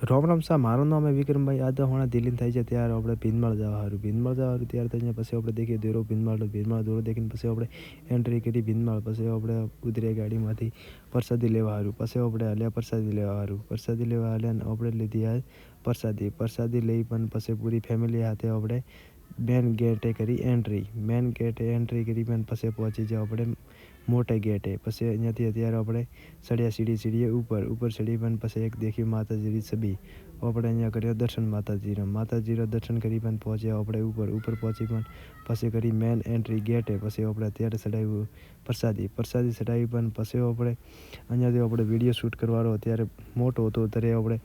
राम राम सा मारो नाम है विक्रम भाई आज होना दिल्ली થઈ છે ત્યારે આપણે ભીનમાળ જવા હારું ત્યારે ત્યાં પછી આપણે દેખીએ દેરો ભીનમાળ દોરો દેખીને પછી આપણે એન્ટ્રી કરી ભીનમાળ પછી આપણે ઉતરે ગાડીમાંથી પ્રસાદી લેવા હારું પછી આપણે હાલ્યા પ્રસાદી લેવા હારું પ્રસાદી લેવા હાલ્યા ને આપણે લીધી આ પ્રસાદી લઈ પણ પછી પૂરી ફેમિલી સાથે આપણે મેન ગેટે કરી એન્ટ્રી કરી પણ પછી પહોંચી જાવ આપણે મોટા ગેટે પછી અહીંયાથી અત્યારે આપણે ચડ્યા સીડીએ ઉપર ચડી પણ પછી એક દેખ્યું માતાજીની છબી આપણે અહીંયા કર્યો દર્શન માતાજીના દર્શન કરી પણ પહોંચ્યા આપણે ઉપર પહોંચી પણ પછી કરી મેન એન્ટ્રી ગેટે પછી આપણે અત્યારે ચડાવ્યું પ્રસાદી ચડાવી પણ પછી આપણે અહીંયાથી આપણે વિડીયો શૂટ કરવાનો અત્યારે મોટો હતો ત્યારે આપણે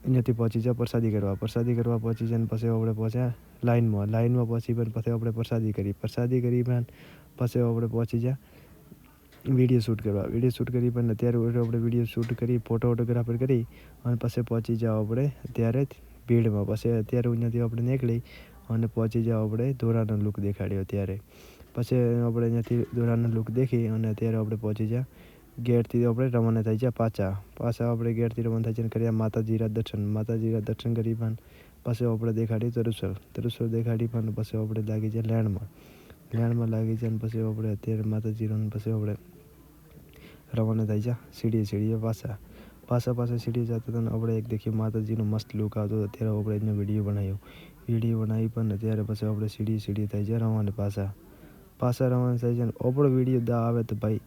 અહીંયાથી પહોંચી જાવ પ્રસાદી કરવા પહોંચી જાય પછી આપણે પહોંચ્યા લાઈનમાં પહોંચી પણ પછી આપણે પ્રસાદી કરી પણ પછી આપણે પહોંચી જા વિડીયો શૂટ કરી પણ અત્યારે આપણે વિડીયો શૂટ કરી ફોટોગ્રાફર કરી અને પછી પહોંચી જાવ આપણે અત્યારે ભીડમાં પછી અત્યારે અહીંયાથી આપણે નીકળી અને પહોંચી જાવ આપણે દોરાનો લુક દેખાડ્યો અત્યારે પછી આપણે અહીંયાથી દોરાનો લુક દેખી અને અત્યારે આપણે પહોંચી જા ગેટથી આપણે રવાના થઈ જાય પાછા આપણે ગેટથી રવાના થઈ જાય કર્યા માતાજીના દર્શન કરી પણ પછી આપણે દેખાડી તરુસર દેખાડી પણ પછી આપણે લાગી જાય લેન્ડમાં લાગી જાય પછી આપણે અત્યારે માતાજીનો પછી આપણે રવાના થઈ જા સીડીએ પાછા સીડીએ જતા હતા આપણે એક દેખ્યું માતાજીનો મસ્ત લુક આવતો અત્યારે આપણે એનો વિડીયો બનાવી પણ અત્યારે પછી આપણે સીડી થઈ જાય રવાના પાછા રવાના થઈ જાય આપણો વિડીયો આવે તો ભાઈ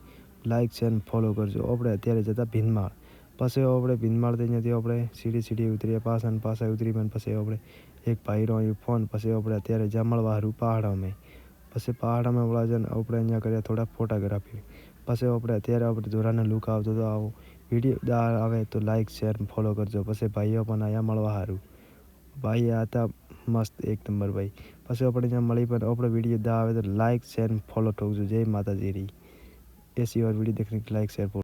લાઈક શેર અને ફોલો કરજો આપણે અત્યારે જતા ભીનમાળ પછી આપણે ભીનમાળથી અહીંયાથી આપણે સીડી ઉતરીએ પાછા ઉતરી પણ પછી આપણે એક ભાઈનો આવ્યો ફોન પછી આપણે અત્યારે જામળવા હારું પહાડમાં વળા જઈને આપણે અહીંયા કર્યા થોડા ફોટોગ્રાફી પછી આપણે અત્યારે આપણે દોરાનો લુક આવતો હતો આવો વિડીયો આવે તો લાઈક શેર ફોલો કરજો પછી ભાઈઓ પણ આવ્યા મળવા સારું ભાઈ હતા મસ્ત એક નંબર ભાઈ પછી આપણે ત્યાં મળી પણ આપણો વિડીયો આવે તો લાઈક શેર ફોલો ठोकજો जय माता जी री ऐसी और वीडियो देखने के लाइक शेयर